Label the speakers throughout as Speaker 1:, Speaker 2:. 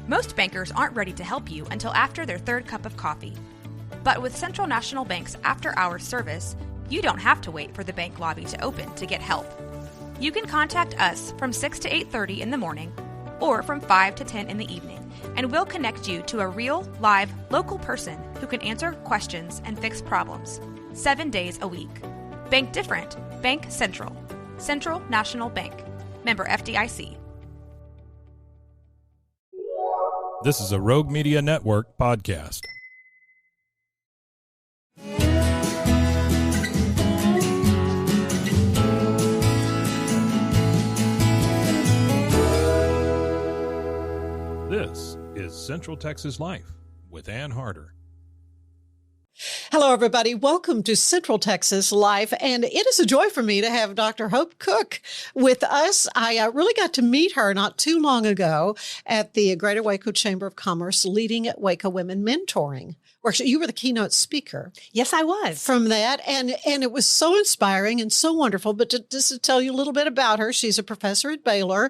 Speaker 1: Most bankers aren't ready to help you until after their third cup of coffee. But with Central National Bank's after-hours service, you don't have to wait for the bank lobby to open to get help. You can contact us from 6 to 8:30 in the morning or from 5 to 10 in the evening, and we'll connect you to a real, live, local person who can answer questions and fix problems 7 days a week. Bank different. Bank Central. Central National Bank. Member FDIC.
Speaker 2: This is a Rogue Media Network podcast. This is Central Texas Life with Ann Harder.
Speaker 3: Hello, everybody. Welcome to Central Texas Life, and it is a joy for me to have Dr. Hope Koch with us. I really got to meet her not too long ago at the Greater Waco Chamber of Commerce Leading at Waco Women Mentoring. Actually, you were the keynote speaker.
Speaker 4: Yes, I was.
Speaker 3: From that, and it was so inspiring and so wonderful. But just to tell you a little bit about her, she's a professor at Baylor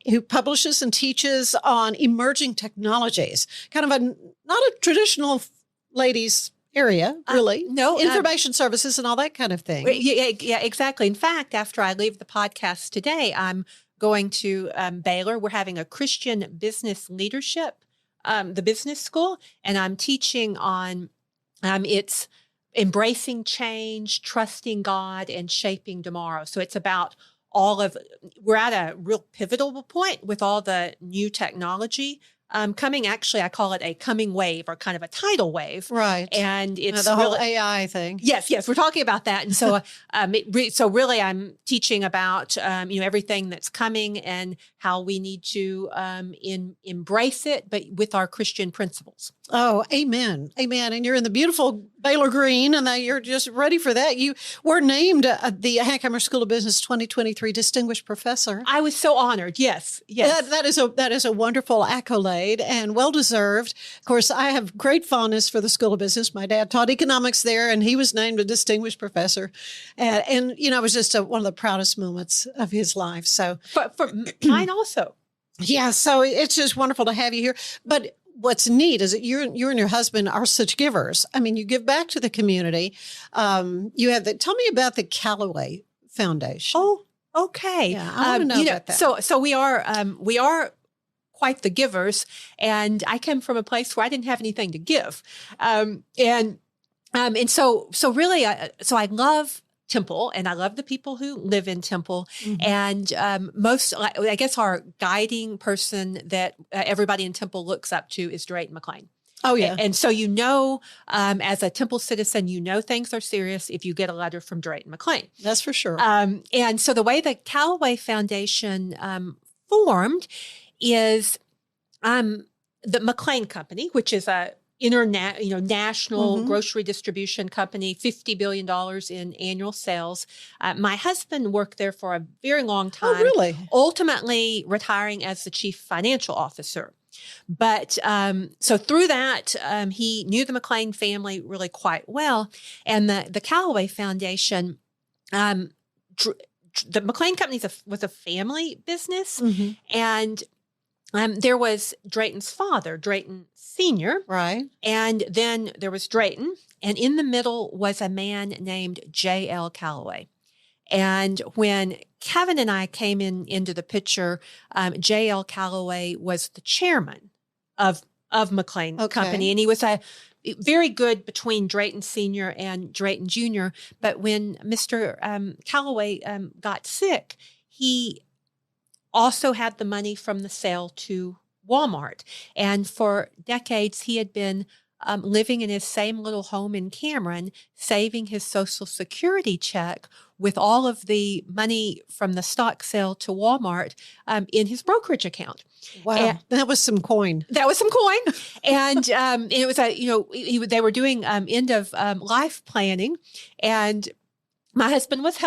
Speaker 3: who publishes and teaches on emerging technologies, kind of not a traditional ladies' area, really.
Speaker 4: No.
Speaker 3: Information services and all that kind of thing.
Speaker 4: Yeah, exactly. In fact, after I leave the podcast today, I'm going to Baylor. We're having a Christian business leadership, the business school, and I'm teaching on it's embracing change, trusting God, and shaping tomorrow. So it's about we're at a real pivotal point with all the new technology coming. Actually, I call it a coming wave, or kind of a tidal wave.
Speaker 3: Right.
Speaker 4: And it's
Speaker 3: the whole AI thing.
Speaker 4: Yes, we're talking about that. And so, so really I'm teaching about, everything that's coming and how we need to embrace it, but with our Christian principles.
Speaker 3: Oh, amen. Amen. And you're in the beautiful Baylor Green, and you're just ready for that. You were named the Hankheimer School of Business 2023 Distinguished Professor.
Speaker 4: I was so honored. Yes.
Speaker 3: That is a wonderful accolade and well-deserved. Of course, I have great fondness for the School of Business. My dad taught economics there, and he was named a Distinguished Professor. And it was just one of the proudest moments of his life. So
Speaker 4: for mine also. Yeah.
Speaker 3: So it's just wonderful to have you here. But what's neat is that you and your husband are such givers. I mean, you give back to the community. Tell me about the Callaway Foundation.
Speaker 4: Oh, okay.
Speaker 3: Yeah, I want to know about that.
Speaker 4: So we are quite the givers, and I came from a place where I didn't have anything to give, and so really, I love Temple, and I love the people who live in Temple. Mm-hmm. And I guess our guiding person that everybody in Temple looks up to is Drayton McLean.
Speaker 3: Oh, yeah.
Speaker 4: And so, as a Temple citizen, things are serious if you get a letter from Drayton McLean.
Speaker 3: That's for sure.
Speaker 4: And so the way the Callaway Foundation formed is the McLean Company, which is a national grocery distribution company, $50 billion in annual sales. My husband worked there for a very long time.
Speaker 3: Oh, really? Ultimately
Speaker 4: retiring as the chief financial officer. But so through that, he knew the McLean family really quite well. And the Callaway Foundation, the McLean Company was a family business. Mm-hmm. And there was Drayton's father, Drayton Sr.
Speaker 3: Right.
Speaker 4: And then there was Drayton. And in the middle was a man named J.L. Callaway. And when Kevin and I came into the picture, J.L. Callaway was the chairman of McLean Company. And he was very good between Drayton Sr. and Drayton Jr. But when Mr. Callaway got sick, he also had the money from the sale to Walmart. And for decades, he had been living in his same little home in Cameron, saving his Social Security check with all of the money from the stock sale to Walmart in his brokerage account.
Speaker 3: Wow, and that was some coin.
Speaker 4: And it was they were doing end of life planning, and my husband was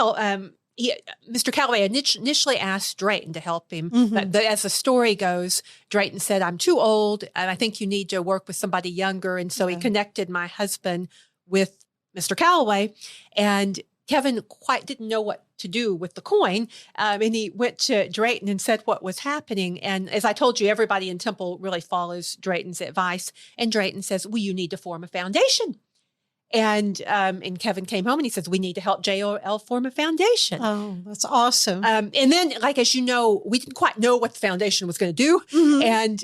Speaker 4: Mr. Callaway initially asked Drayton to help him. Mm-hmm. But as the story goes, Drayton said, "I'm too old, and I think you need to work with somebody younger." And so he connected my husband with Mr. Callaway, and Kevin quite didn't know what to do with the coin. And he went to Drayton and said what was happening. And as I told you, everybody in Temple really follows Drayton's advice. And Drayton says, well, you need to form a foundation. And Kevin came home and he says, we need to help JOL form a foundation.
Speaker 3: Oh, that's awesome.
Speaker 4: And then, like, as you know, we didn't quite know what the foundation was going to do.
Speaker 3: Mhm.
Speaker 4: And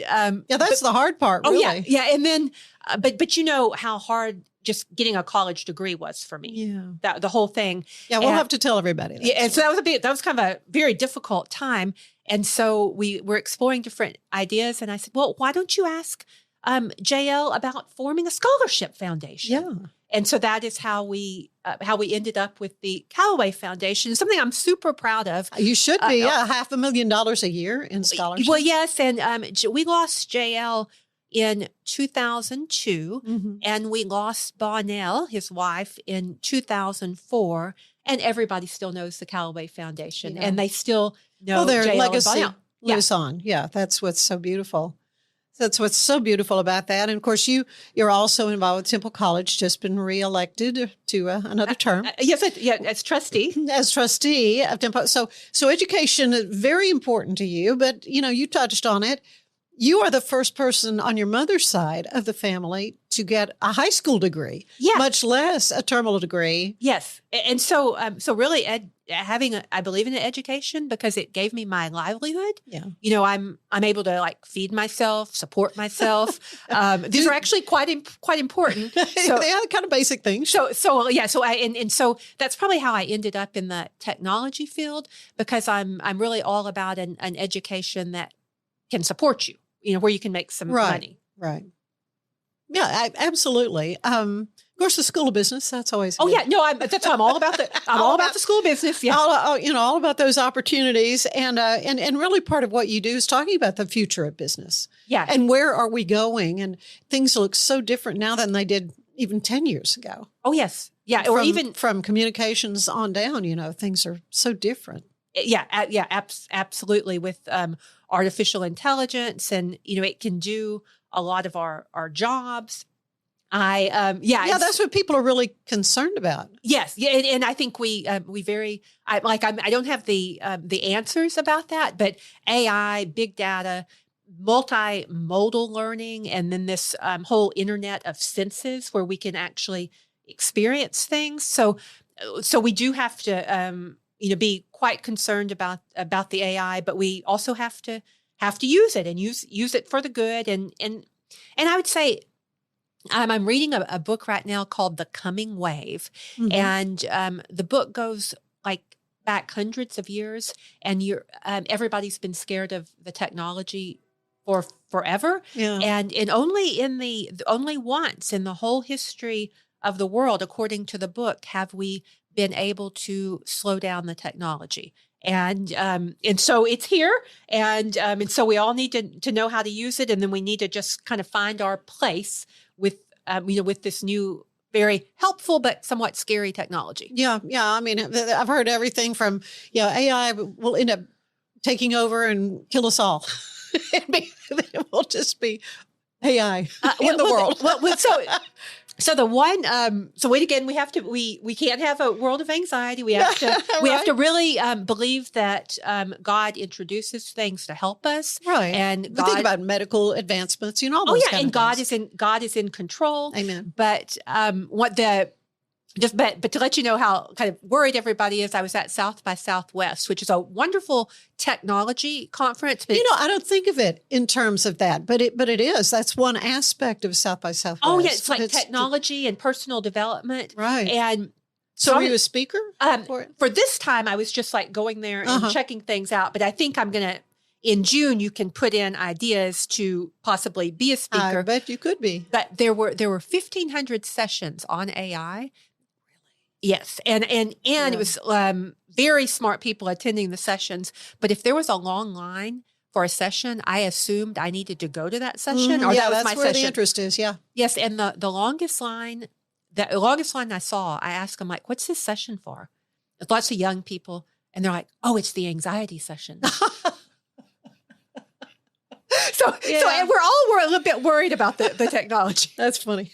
Speaker 3: that's the hard part, really.
Speaker 4: Oh, yeah. And then, but you know how hard just getting a college degree was for me.
Speaker 3: Yeah.
Speaker 4: The whole thing.
Speaker 3: Yeah, we'll have to tell everybody that.
Speaker 4: Yeah, and so that was kind of a very difficult time. And so we were exploring different ideas. And I said, well, why don't you ask JL about forming a scholarship foundation?
Speaker 3: Yeah.
Speaker 4: And so that is how we ended up with the Callaway Foundation, something I'm super proud of.
Speaker 3: You should be, $500,000 a year in scholarships.
Speaker 4: Well, yes, and we lost JL in 2002, and we lost Bonnell, his wife, in 2004, and everybody still knows the Callaway Foundation, and they still know
Speaker 3: their
Speaker 4: JL
Speaker 3: legacy
Speaker 4: and Bonnell.
Speaker 3: lives on. Yeah, that's what's so beautiful. That's what's so beautiful about that. And of course, you're also involved with Temple College, just been reelected to another term.
Speaker 4: Yes, as trustee.
Speaker 3: As trustee of Temple. So education is very important to you, but you touched on it. You are the first person on your mother's side of the family to get a high school degree, much less a terminal degree.
Speaker 4: Yes. And so really I believe in an education because it gave me my livelihood. Yeah. I'm able to like feed myself, support myself. These are actually quite important. So
Speaker 3: they are kind of basic things.
Speaker 4: So that's probably how I ended up in the technology field because I'm really all about an education that can support you, where you can make some money.
Speaker 3: Right. Yeah, absolutely. Of course, the school of business, that's always
Speaker 4: good. That's what I'm all about. I'm all about the school of business. Yeah.
Speaker 3: All about those opportunities. And really part of what you do is talking about the future of business.
Speaker 4: Yeah.
Speaker 3: And where are we going? And things look so different now than they did even 10 years ago.
Speaker 4: Oh, yes. Yeah.
Speaker 3: Or even from communications on down, things are so different.
Speaker 4: Yeah. Absolutely. With artificial intelligence and, it can do a lot of our jobs. That's what people are really concerned about. Yes. Yeah. And I think I don't have the answers about that, but AI, big data, multimodal learning, and then this whole internet of senses where we can actually experience things. So we do have to, be quite concerned about the AI, but we also have to use it and use it for the good. And I would say, I'm reading a book right now called The Coming Wave. And the book goes like back hundreds of years, and everybody's been scared of the technology for forever. Yeah. And only once in the whole history of the world, according to the book, have we been able to slow down the technology. And so it's here, and so we all need to know how to use it, and then we need to just kind of find our place with this new, very helpful but somewhat scary technology.
Speaker 3: Yeah. I mean, I've heard everything from AI will end up taking over and kill us all. It will just be AI in the world.
Speaker 4: So the one, we can't have a world of anxiety. We have to, we have to really believe that God introduces things to help us.
Speaker 3: Right.
Speaker 4: And
Speaker 3: we think about medical advancements, all those kind
Speaker 4: and
Speaker 3: of
Speaker 4: God
Speaker 3: things.
Speaker 4: God is in control.
Speaker 3: Amen.
Speaker 4: But but to let you know how kind of worried everybody is, I was at South by Southwest, which is a wonderful technology conference. But
Speaker 3: I don't think of it in terms of that, but it is. That's one aspect of South by Southwest.
Speaker 4: Oh, yeah. It's like technology and personal development.
Speaker 3: Right.
Speaker 4: And
Speaker 3: so were you a speaker for it?
Speaker 4: For this time, I was just like going there and checking things out. But I think I'm going to, in June, you can put in ideas to possibly be a speaker.
Speaker 3: I bet you could be.
Speaker 4: But there were 1,500 sessions on AI. Yes. And it was very smart people attending the sessions. But if there was a long line for a session, I assumed I needed to go to that session. Or that was my
Speaker 3: where
Speaker 4: session.
Speaker 3: The interest is. Yeah.
Speaker 4: Yes. And the longest line I saw, I asked them, like, what's this session for? There's lots of young people. And they're like, oh, it's the anxiety session. So we're a little bit worried about the technology.
Speaker 3: That's funny.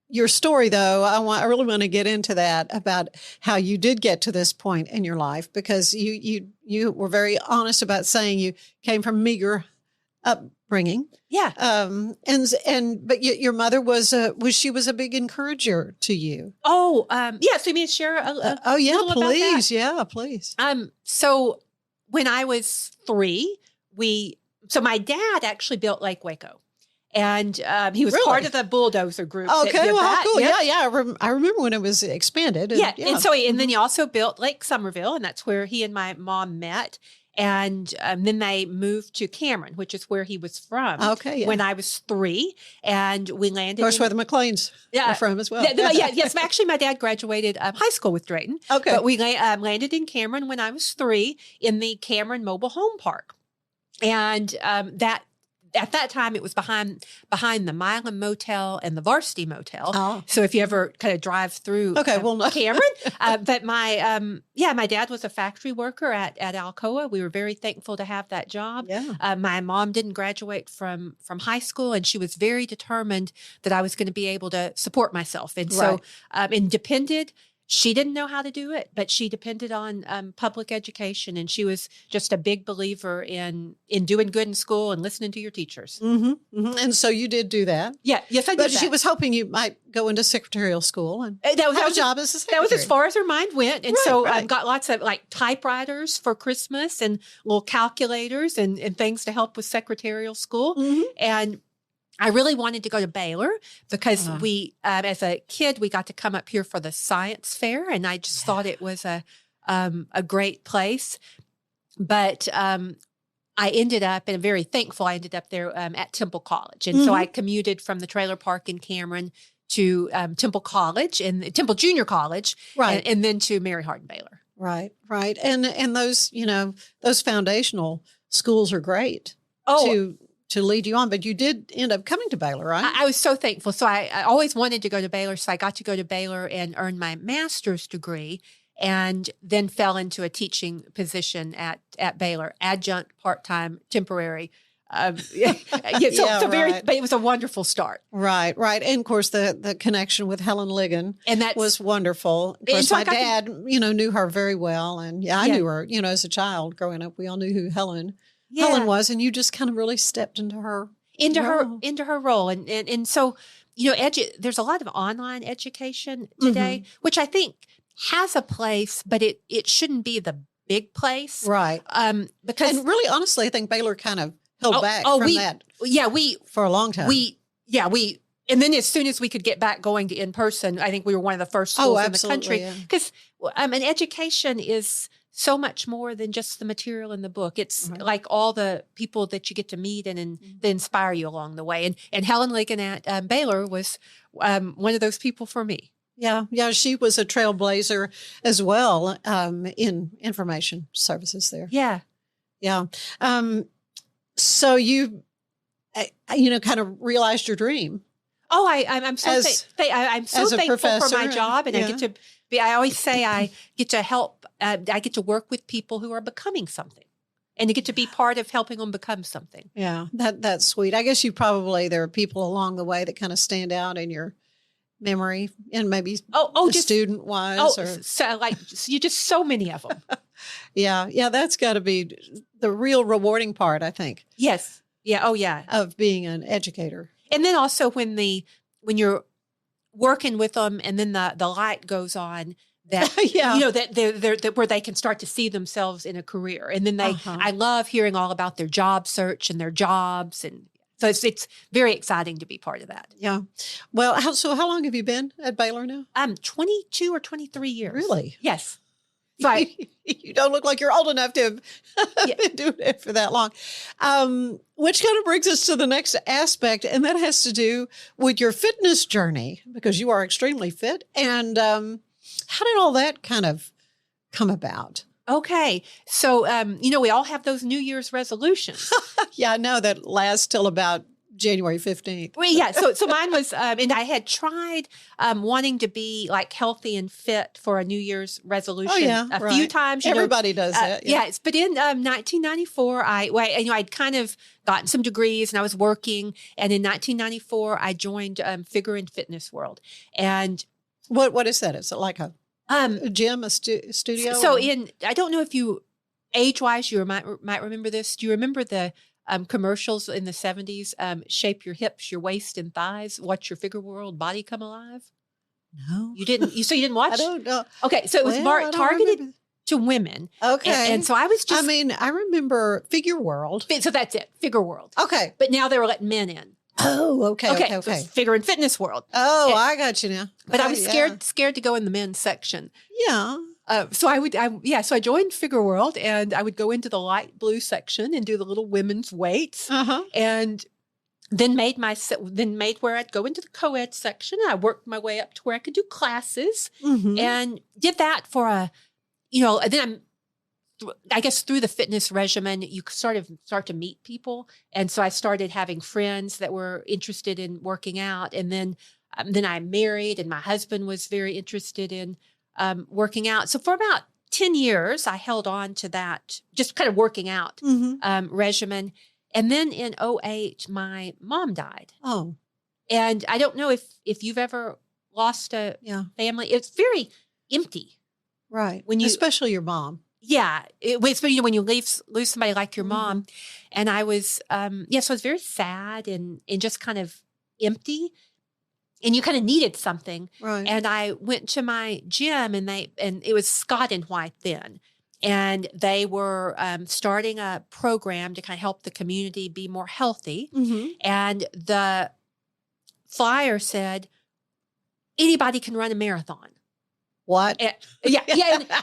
Speaker 3: your story, though, I really want to get into that about how you did get to this point in your life, because you were very honest about saying you came from meager upbringing.
Speaker 4: Yeah.
Speaker 3: But your mother was a big encourager to you.
Speaker 4: Oh, yeah. So you mean to share
Speaker 3: Oh yeah,
Speaker 4: little about that?
Speaker 3: please. Yeah, please.
Speaker 4: So when I was 3, so my dad actually built Lake Waco. And he was part of the bulldozer group.
Speaker 3: Okay, well,
Speaker 4: that.
Speaker 3: cool.
Speaker 4: Yep.
Speaker 3: Yeah. I remember when it was expanded.
Speaker 4: And and then he also built Lake Somerville, and that's where he and my mom met. And then they moved to Cameron, which is where he was from.
Speaker 3: Okay, yeah.
Speaker 4: When I was 3, and we landed.
Speaker 3: Of course, where the McLeans are from as well.
Speaker 4: Yes. Actually, my dad graduated high school with Drayton.
Speaker 3: Okay,
Speaker 4: but we landed in Cameron when I was 3 in the Cameron Mobile Home Park, and that. At that time, it was behind the Milan Motel and the Varsity Motel.
Speaker 3: Oh.
Speaker 4: So if you ever kind of drive through Cameron. But my dad was a factory worker at Alcoa. We were very thankful to have that job.
Speaker 3: Yeah.
Speaker 4: My mom didn't graduate from high school, and she was very determined that I was going to be able to support myself. And so independent. She didn't know how to do it, but she depended on public education, and she was just a big believer in doing good in school and listening to your teachers.
Speaker 3: Mm-hmm, mm-hmm. And so you did do that.
Speaker 4: Yeah, yes, I did.
Speaker 3: But
Speaker 4: that.
Speaker 3: she was hoping you might go into secretarial school and
Speaker 4: that was
Speaker 3: a job as a secretary.
Speaker 4: That was as far as her mind went, and I got lots of like typewriters for Christmas and little calculators and things to help with secretarial school, and. I really wanted to go to Baylor because we, as a kid, we got to come up here for the science fair, and I just thought it was a great place. But I ended up, and I'm very thankful, I ended up there at Temple College, and so I commuted from the trailer park in Cameron to Temple College and Temple Junior College, and then to Mary Hardin Baylor. Right.
Speaker 3: And those those foundational schools are great. To lead you on, but you did end up coming to Baylor, right?
Speaker 4: I was so thankful. So I always wanted to go to Baylor, so I got to go to Baylor and earn my master's degree, and then fell into a teaching position at Baylor, adjunct, part-time, temporary. But it was a wonderful start.
Speaker 3: Right. And of course, the connection with Helen Ligon was wonderful. Of course, my dad, knew her very well, and I knew her, as a child growing up. We all knew who Helen was, and you just kind of really stepped into her role.
Speaker 4: And so, there's a lot of online education today, which I think has a place, but it shouldn't be the big place.
Speaker 3: Right.
Speaker 4: Because
Speaker 3: and really, honestly, I think Baylor kind of held back from that.
Speaker 4: Yeah,
Speaker 3: for a long time.
Speaker 4: And then as soon as we could get back going to in person, I think we were one of the first schools in the country. Because an education is so much more than just the material in the book. It's like all the people that you get to meet and that inspire you along the way. And Helen Ligon at Baylor was one of those people for me.
Speaker 3: Yeah, she was a trailblazer as well in information services there. Yeah. So you, kind of realized your dream.
Speaker 4: Oh, I'm so thankful for my job, and I get to be. I always say I get to help. I get to work with people who are becoming something, and to get to be part of helping them become something.
Speaker 3: Yeah, that's sweet. I guess there are people along the way that kind of stand out in your memory, and maybe student wise,
Speaker 4: you just so many of them.
Speaker 3: Yeah, that's got to be the real rewarding part, I think.
Speaker 4: Yes. Yeah. Oh, yeah.
Speaker 3: Of being an educator.
Speaker 4: And then also when you're working with them, and then the light goes on that that where they can start to see themselves in a career, and then I love hearing all about their job search and their jobs, and so it's very exciting to be part of that.
Speaker 3: Yeah. Well, how long have you been at Baylor now?
Speaker 4: 22 or 23 years.
Speaker 3: Really?
Speaker 4: Yes. So
Speaker 3: you don't look like you're old enough to have been doing it for that long. Which kind of brings us to the next aspect, and that has to do with your fitness journey, because you are extremely fit. And how did all that kind of come about?
Speaker 4: Okay. So, we all have those New Year's resolutions.
Speaker 3: Yeah, I know that lasts till about January 15th.
Speaker 4: Well, yeah. So mine was, and I had tried wanting to be like healthy and fit for a New Year's resolution a few times.
Speaker 3: Everybody does that.
Speaker 4: Yeah. But in 1994, I'd kind of gotten some degrees and I was working. And in 1994, I joined Figure and Fitness World. And
Speaker 3: what is that? Is it like a gym, a studio?
Speaker 4: So I don't know if you, age-wise, you might remember this. Do you remember the commercials in the 70s, shape your hips, your waist and thighs, watch your Figure World body come alive?
Speaker 3: No.
Speaker 4: You didn't watch?
Speaker 3: I don't know.
Speaker 4: Okay, so it was targeted to women.
Speaker 3: Okay.
Speaker 4: And so I was just...
Speaker 3: I remember Figure World.
Speaker 4: So that's it, Figure World.
Speaker 3: Okay.
Speaker 4: But now they were letting men in.
Speaker 3: Oh, okay.
Speaker 4: So it's Figure and Fitness World.
Speaker 3: Oh, I got you now.
Speaker 4: But I was scared to go in the men's section.
Speaker 3: Yeah.
Speaker 4: So I joined Figure World and I would go into the light blue section and do the little women's weights, and then made where I'd go into the co-ed section. I worked my way up to where I could do classes and did that for then I guess through the fitness regimen, you start to meet people. And so I started having friends that were interested in working out. And then I married and my husband was very interested in working out. So for about 10 years, I held on to that, just kind of working out regimen. And then in 2008, my mom died.
Speaker 3: Oh.
Speaker 4: And I don't know if you've ever lost a family. It's very empty.
Speaker 3: Right. Especially your mom.
Speaker 4: Yeah. Especially when you lose somebody like your mom. And I was, so I was very sad and just kind of empty. And you kind of needed something.
Speaker 3: Right.
Speaker 4: And I went to my gym and it was Scott and White then. And they were starting a program to kind of help the community be more healthy. And the flyer said, anybody can run a marathon.
Speaker 3: What?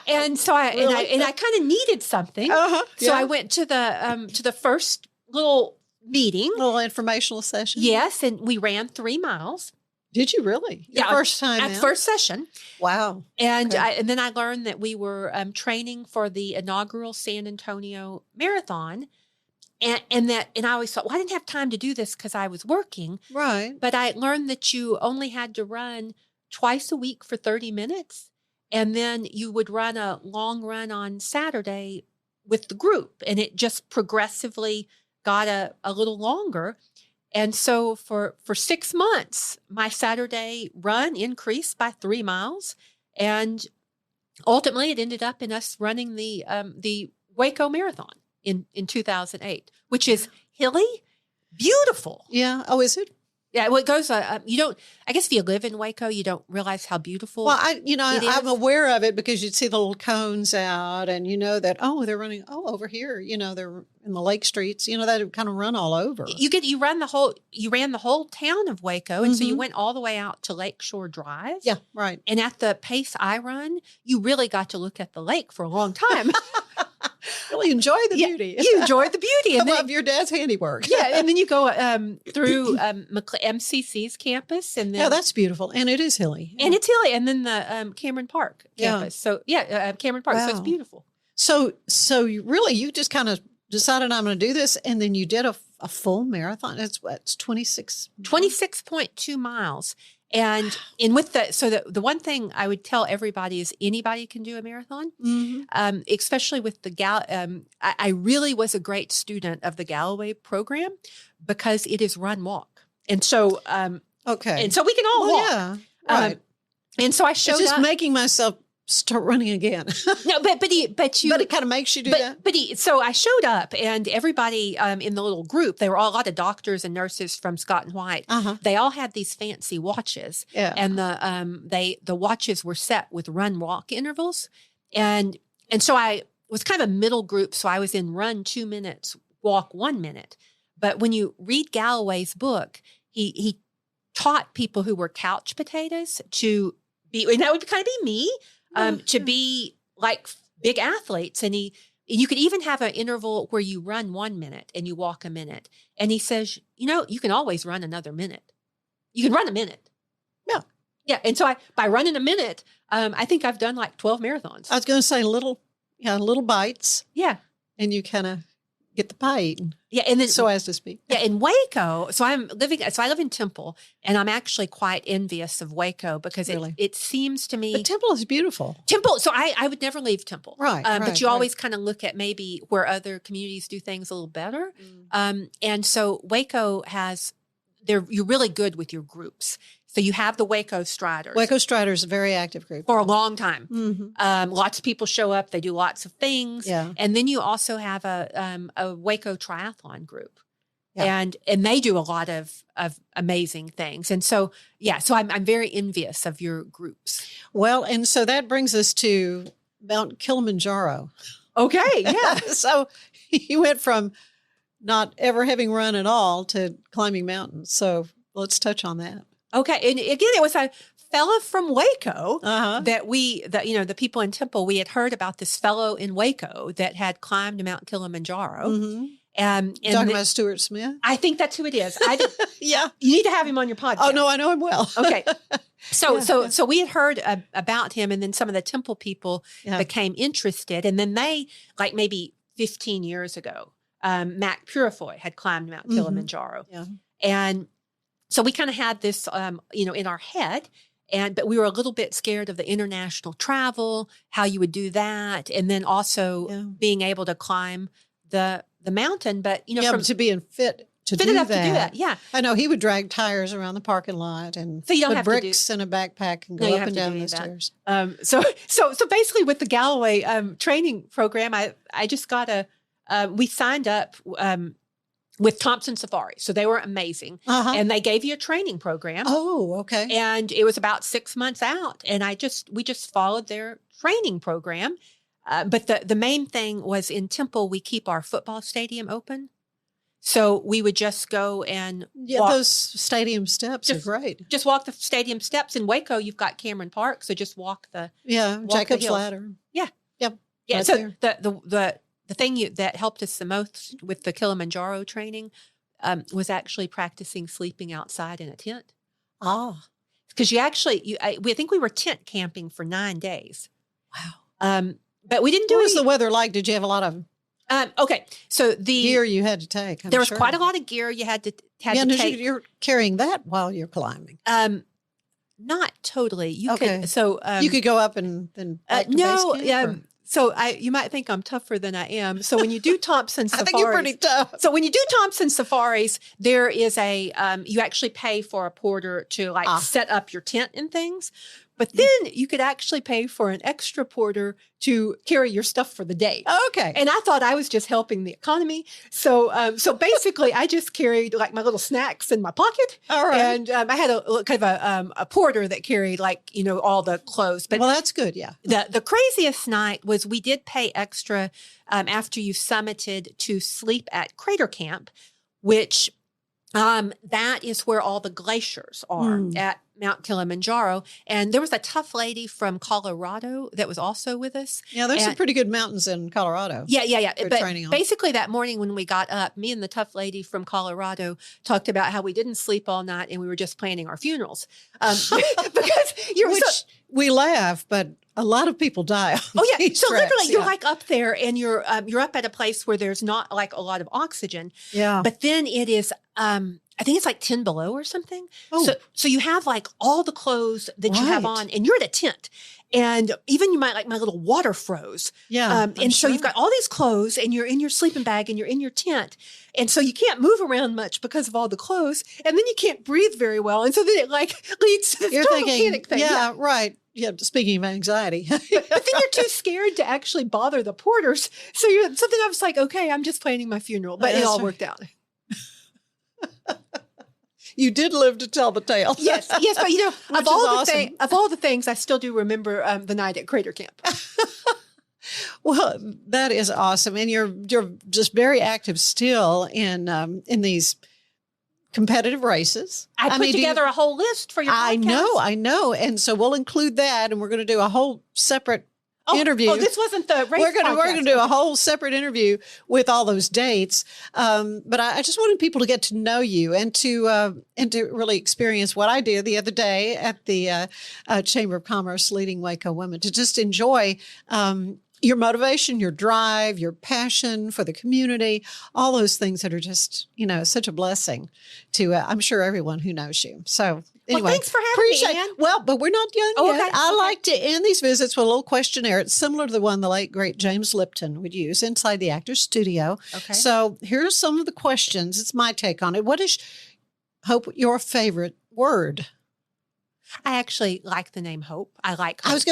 Speaker 4: And so I kind of needed something. So I went to the first little meeting.
Speaker 3: Little informational session.
Speaker 4: Yes. And we ran 3 miles.
Speaker 3: Did you really? First time
Speaker 4: at first session.
Speaker 3: Wow.
Speaker 4: And then I learned that we were training for the inaugural San Antonio Marathon. And I always thought, well, I didn't have time to do this because I was working.
Speaker 3: Right.
Speaker 4: But I learned that you only had to run twice a week for 30 minutes. And then you would run a long run on Saturday with the group. And it just progressively got a little longer. And so for 6 months, my Saturday run increased by 3 miles. And ultimately, it ended up in us running the Waco Marathon in 2008, which is hilly, beautiful.
Speaker 3: Yeah. Oh, is it?
Speaker 4: Yeah, well, it goes. You don't. I guess if you live in Waco, you don't realize how beautiful.
Speaker 3: Well, I'm aware of it because you'd see the little cones out, and you know that they're running. Oh, over here, they're in the lake streets. That kind of run all over.
Speaker 4: You ran the whole town of Waco, and so you went all the way out to Lakeshore Drive.
Speaker 3: Yeah, right.
Speaker 4: And at the pace I run, you really got to look at the lake for a long time.
Speaker 3: Really enjoy the beauty.
Speaker 4: You enjoyed the beauty.
Speaker 3: And love your dad's handiwork.
Speaker 4: Yeah, and then you go through MCC's campus, and then
Speaker 3: that's beautiful, and it is hilly,
Speaker 4: and it's hilly, and then the Cameron Park campus. So Cameron Park.
Speaker 3: Wow.
Speaker 4: So it's beautiful.
Speaker 3: So you just kind of decided I'm going to do this, and then you did a full marathon. It's
Speaker 4: 26.2 miles. And with the one thing I would tell everybody is anybody can do a marathon, especially with the I really was a great student of the Galloway program because it is run walk, and so
Speaker 3: okay,
Speaker 4: and so we can all walk.
Speaker 3: Yeah, right.
Speaker 4: And so I showed
Speaker 3: just
Speaker 4: up.
Speaker 3: Making myself start running again.
Speaker 4: No, but it
Speaker 3: kind of makes you do that.
Speaker 4: So I showed up, and everybody in the little group, they were all a lot of doctors and nurses from Scott and White. They all had these fancy watches, and the watches were set with run walk intervals, and so I was kind of a middle group. So I was in run 2 minutes, walk 1 minute. But when you read Galloway's book, he taught people who were couch potatoes to be, and that would kind of be me. To be like big athletes. And you could even have an interval where you run 1 minute and you walk a minute. And he says, you can always run another minute. You can run a minute.
Speaker 3: Yeah.
Speaker 4: Yeah. And so by running a minute, I think I've done like 12 marathons.
Speaker 3: I was going to say little bites.
Speaker 4: Yeah.
Speaker 3: And you kind of get the pie eaten.
Speaker 4: Yeah, and then
Speaker 3: So as to speak.
Speaker 4: Yeah, in Waco. So I live in Temple, and I'm actually quite envious of Waco because
Speaker 3: Really?
Speaker 4: it seems to me
Speaker 3: But Temple is beautiful.
Speaker 4: Temple. So I would never leave Temple,
Speaker 3: Right,
Speaker 4: but you
Speaker 3: right.
Speaker 4: always kind of look at maybe where other communities do things a little better. And so Waco you're really good with your groups. So you have the Waco Striders.
Speaker 3: Waco Striders is a very active group.
Speaker 4: For a long time.
Speaker 3: Mm-hmm.
Speaker 4: Lots of people show up. They do lots of things.
Speaker 3: Yeah.
Speaker 4: And then you also have a Waco Triathalon group.
Speaker 3: Yeah.
Speaker 4: And they do a lot of amazing things. And so, so I'm very envious of your groups.
Speaker 3: Well, and so that brings us to Mount Kilimanjaro.
Speaker 4: Okay, yeah.
Speaker 3: So you went from not ever having run at all to climbing mountains. So let's touch on that.
Speaker 4: Okay. And again, it was a fella from Waco
Speaker 3: Uh-huh.
Speaker 4: that the people in Temple, we had heard about this fellow in Waco that had climbed Mount Kilimanjaro.
Speaker 3: Mm-hmm.
Speaker 4: And
Speaker 3: Talking about Stuart Smith?
Speaker 4: I think that's who it is.
Speaker 3: Yeah.
Speaker 4: You need to have him on your podcast.
Speaker 3: Oh, no, I know him well.
Speaker 4: Okay. So,
Speaker 3: Yeah.
Speaker 4: so we had heard about him, and then some of the Temple people
Speaker 3: Yeah.
Speaker 4: became interested. And then they, like maybe 15 years ago, Mac Purifoy had climbed Mount Kilimanjaro.
Speaker 3: Yeah.
Speaker 4: And so we kind of had this, in our head, but we were a little bit scared of the international travel, how you would do that, and then also being able to climb the mountain. But
Speaker 3: but to be fit to
Speaker 4: fit
Speaker 3: do
Speaker 4: enough
Speaker 3: that.
Speaker 4: to do that, yeah.
Speaker 3: I know he would drag tires around the parking lot and
Speaker 4: So you don't
Speaker 3: put
Speaker 4: have to do-
Speaker 3: bricks in a backpack and
Speaker 4: No,
Speaker 3: go
Speaker 4: you
Speaker 3: up
Speaker 4: have
Speaker 3: and
Speaker 4: to
Speaker 3: down
Speaker 4: do
Speaker 3: the
Speaker 4: that.
Speaker 3: stairs.
Speaker 4: So basically, with the Galloway training program, I just got we signed up with Thompson Safari, so they were amazing,
Speaker 3: Uh-huh.
Speaker 4: and they gave you a training program.
Speaker 3: Oh, okay.
Speaker 4: And it was about 6 months out, and we just followed their training program. But the main thing was in Temple, we keep our football stadium open. So we would just go and walk.
Speaker 3: Those stadium steps are great.
Speaker 4: Just walk the stadium steps. In Waco, you've got Cameron Park, so just walk the
Speaker 3: Yeah,
Speaker 4: the
Speaker 3: Jacob's
Speaker 4: hills.
Speaker 3: Ladder.
Speaker 4: Yeah.
Speaker 3: Yep.
Speaker 4: Yeah.
Speaker 3: Right
Speaker 4: So
Speaker 3: there.
Speaker 4: the thing that helped us the most with the Kilimanjaro training was actually practicing sleeping outside in a tent.
Speaker 3: Ah,
Speaker 4: Because I think we were tent camping for 9 days.
Speaker 3: wow.
Speaker 4: But we didn't do
Speaker 3: What was
Speaker 4: any.
Speaker 3: the weather like? Did you have a lot of
Speaker 4: Okay, so the
Speaker 3: gear you had to take?
Speaker 4: there was quite a lot of gear you had to take.
Speaker 3: You're carrying that while you're climbing.
Speaker 4: Not totally. You
Speaker 3: Okay.
Speaker 4: could so
Speaker 3: You could go up and then back to
Speaker 4: no.
Speaker 3: base camp, or-
Speaker 4: So you might think I'm tougher than I am. So when you do Thompson
Speaker 3: I
Speaker 4: safaris,
Speaker 3: think you're pretty tough.
Speaker 4: So when you do Thompson safaris, there is you actually pay for a porter to set up your tent and things. But then you could actually pay for an extra porter to carry your stuff for the day.
Speaker 3: Okay.
Speaker 4: And I thought I was just helping the economy. So basically, I just carried like my little snacks in my pocket.
Speaker 3: All right.
Speaker 4: And I had a porter that carried all the clothes. But
Speaker 3: Well, that's good. Yeah.
Speaker 4: the craziest night was we did pay extra after you summited to sleep at Crater Camp, which that is where all the glaciers are at Mount Kilimanjaro. And there was a tough lady from Colorado that was also with us.
Speaker 3: Yeah, there's some pretty good mountains in Colorado.
Speaker 4: Yeah.
Speaker 3: for
Speaker 4: But
Speaker 3: training on.
Speaker 4: basically that morning when we got up, me and the tough lady from Colorado talked about how we didn't sleep all night and we were just planning our funerals. Because
Speaker 3: Which we laugh, but a lot of people die.
Speaker 4: Oh yeah.
Speaker 3: these
Speaker 4: So
Speaker 3: treks,
Speaker 4: literally you're
Speaker 3: yeah.
Speaker 4: like up there and you're up at a place where there's not like a lot of oxygen.
Speaker 3: Yeah.
Speaker 4: But then it is I think it's like 10 below or something.
Speaker 3: Oh.
Speaker 4: So you have like all the clothes that you have
Speaker 3: Right.
Speaker 4: on and you're in a tent. And even you might like my little water froze.
Speaker 3: Yeah.
Speaker 4: And so you've got all these clothes and you're in your sleeping bag and you're in your tent. And so you can't move around much because of all the clothes. And then you can't breathe very well. And so then it like leads to this
Speaker 3: You're
Speaker 4: total
Speaker 3: thinking,
Speaker 4: panic thing.
Speaker 3: yeah, right. Yeah, speaking of anxiety.
Speaker 4: But then you're too scared to actually bother the porters. So then I was like, okay, I'm just planning my funeral. But it
Speaker 3: That's
Speaker 4: all
Speaker 3: right.
Speaker 4: worked out.
Speaker 3: You did live to tell the tale.
Speaker 4: Yes, but
Speaker 3: Which
Speaker 4: of all
Speaker 3: is
Speaker 4: the
Speaker 3: awesome.
Speaker 4: of all the things, I still do remember the night at Crater Camp.
Speaker 3: Well, that is awesome, and you're just very active still in these competitive races.
Speaker 4: I put
Speaker 3: mean, do you-
Speaker 4: together a whole list for your podcast.
Speaker 3: I know, and so we'll include that, and we're going to do a whole separate interview.
Speaker 4: Oh, this wasn't the race
Speaker 3: We're going
Speaker 4: podcast.
Speaker 3: to do a whole separate interview with all those dates. But I just wanted people to get to know you and to really experience what I did the other day at the Chamber of Commerce leading Waco Women, to just enjoy your motivation, your drive, your passion for the community, all those things that are just, such a blessing to, I'm sure, everyone who knows you. So anyway,
Speaker 4: well, thanks for having me, Ann.
Speaker 3: Well, but we're not done yet.
Speaker 4: Okay,
Speaker 3: I like to end these visits with a little questionnaire. It's similar to the one the late, great James Lipton would use inside the actor's studio.
Speaker 4: Okay.
Speaker 3: So here are some of the questions. It's my take on it. What is, Hope, your favorite word?
Speaker 4: I actually like the name Hope. I like Hope.
Speaker 3: I was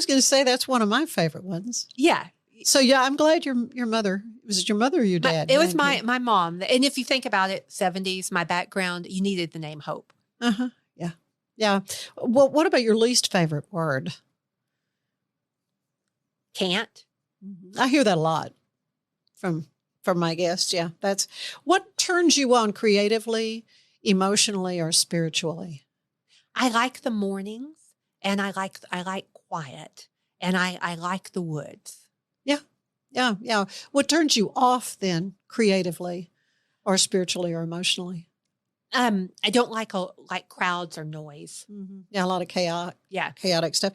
Speaker 3: going to say that's one of my favorite ones.
Speaker 4: Yeah.
Speaker 3: So yeah, I'm glad your mother, was it your mother or your dad?
Speaker 4: It was my mom. And if you think about it, 70s, my background, you needed the name Hope.
Speaker 3: Uh-huh. Yeah. Yeah. Well, what about your least favorite word?
Speaker 4: Can't.
Speaker 3: I hear that a lot from my guests. Yeah. That's what turns you on creatively, emotionally, or spiritually?
Speaker 4: I like the mornings, and I like quiet, and I like the woods.
Speaker 3: Yeah. What turns you off then, creatively, or spiritually, or emotionally?
Speaker 4: I don't like crowds or noise.
Speaker 3: Mm-hmm. Yeah, a lot of chaotic stuff.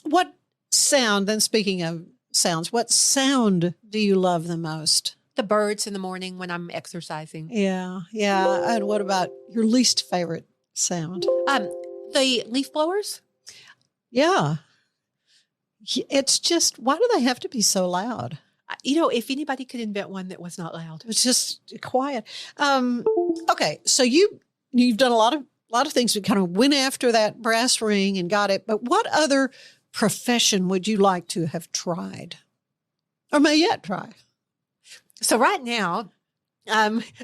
Speaker 3: What sound? Then speaking of sounds, what sound do you love the most?
Speaker 4: The birds in the morning when I'm exercising.
Speaker 3: Yeah. And what about your least favorite sound?
Speaker 4: The leaf blowers.
Speaker 3: Yeah. It's just, why do they have to be so loud?
Speaker 4: If anybody could invent one that was not loud.
Speaker 3: It's just quiet. Okay. So you've done a lot of things. We kind of went after that brass ring and got it. But what other profession would you like to have tried or may yet try?
Speaker 4: So right now,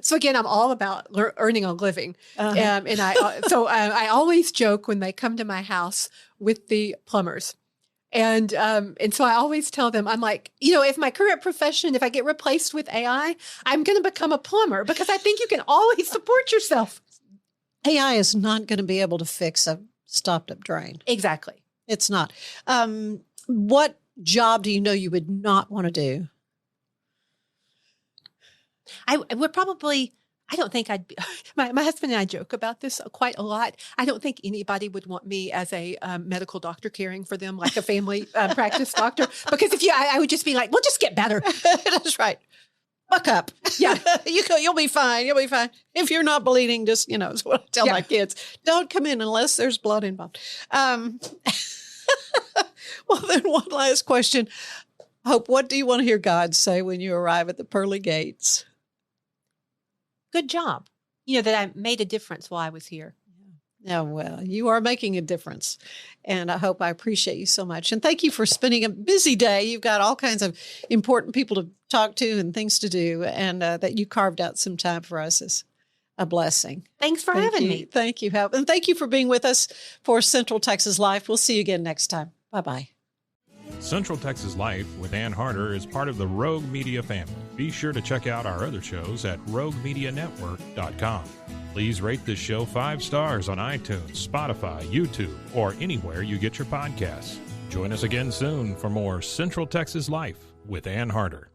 Speaker 4: so again, I'm all about earning a living.
Speaker 3: Uh-huh.
Speaker 4: And I always joke when they come to my house with the plumbers. And so I always tell them, I'm like, if my current profession, if I get replaced with AI, I'm going to become a plumber because I think you can always support yourself.
Speaker 3: AI is not going to be able to fix a stopped up drain.
Speaker 4: Exactly.
Speaker 3: It's not. What job do you know you would not want to do?
Speaker 4: I would probably, I don't think I'd be, my husband and I joke about this quite a lot. I don't think anybody would want me as a medical doctor caring for them like a family practice doctor. Because I would just be like, well, just get better.
Speaker 3: That's right. Buck up.
Speaker 4: Yeah.
Speaker 3: You'll be fine. You'll be fine. If you're not bleeding, just, is what I tell my kids. Don't come in unless there's blood involved. Well, then one last question. Hope, what do you want to hear God say when you arrive at the pearly gates?
Speaker 4: Good job. That I made a difference while I was here.
Speaker 3: Yeah, well, you are making a difference. And I appreciate you so much. And thank you for spending a busy day. You've got all kinds of important people to talk to and things to do. And that you carved out some time for us is a blessing.
Speaker 4: Thanks for having me.
Speaker 3: Thank you, Hope. And thank you for being with us for Central Texas Life. We'll see you again next time. Bye-bye.
Speaker 2: Central Texas Life with Ann Harder is part of the Rogue Media family. Be sure to check out our other shows at roguemedianetwork.com. Please rate this show 5 stars on iTunes, Spotify, YouTube, or anywhere you get your podcasts. Join us again soon for more Central Texas Life with Ann Harder.